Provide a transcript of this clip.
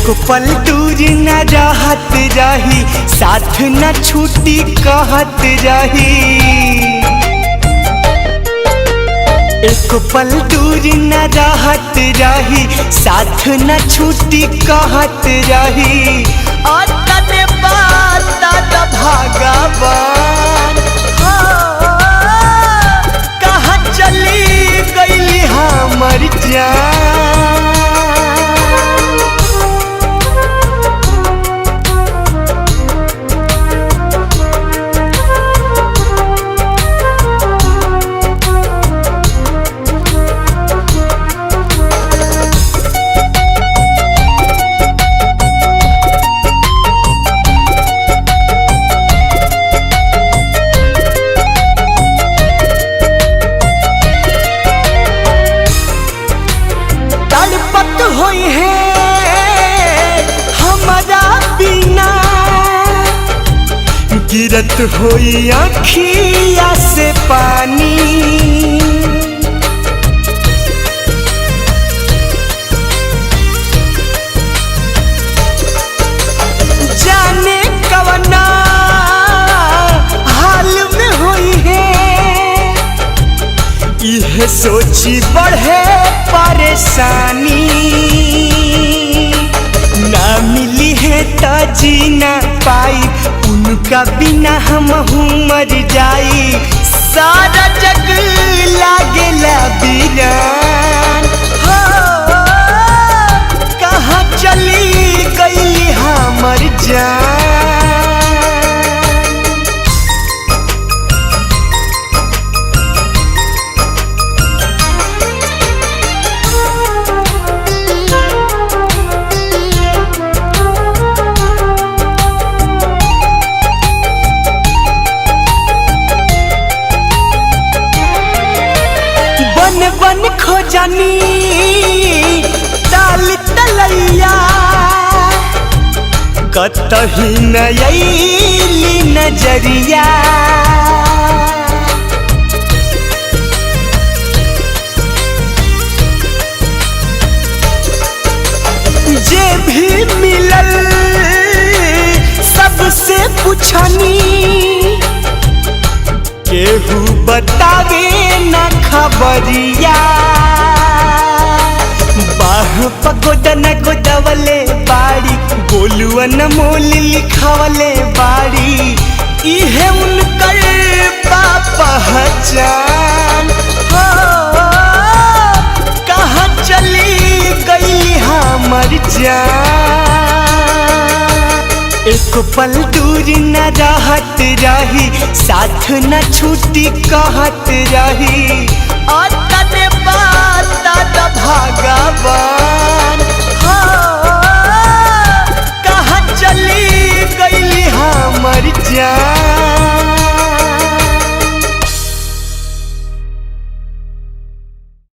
एको पल दूर न रहत रही, साथ न छूटी कहत रही। एको पल दूर न रहत रही, साथ न छूटी कहत रही। और तने बात भगवान कहाँ चली गईली हमर जान। होई है हमारा बिना, गिरत होई आँखिया से पानी। जाने कवना हाल में होई है, यह सोची बढ़े परेशानी। ना मिली है तो जी ना पाई, उनका बिना हम मर जाई। सारा जग लागेला वीरान, हो कहाँ चली गई हमर जान। बन खोजनी ताल तलैया, कतही नयली नजरिया। जे भी मिलल सबसे पूछनी, केहू बतावे न खबरिया। बाह पगोदा न गोदवले बाड़ी, गोलुआ न मोल लिखवले बाड़ी। इहे उनकर पहचान, हो कहाँ चली गई हमर जान। एको पल दूर न रहत रही, साथ न छूटी कहत रही। और तने बात भागा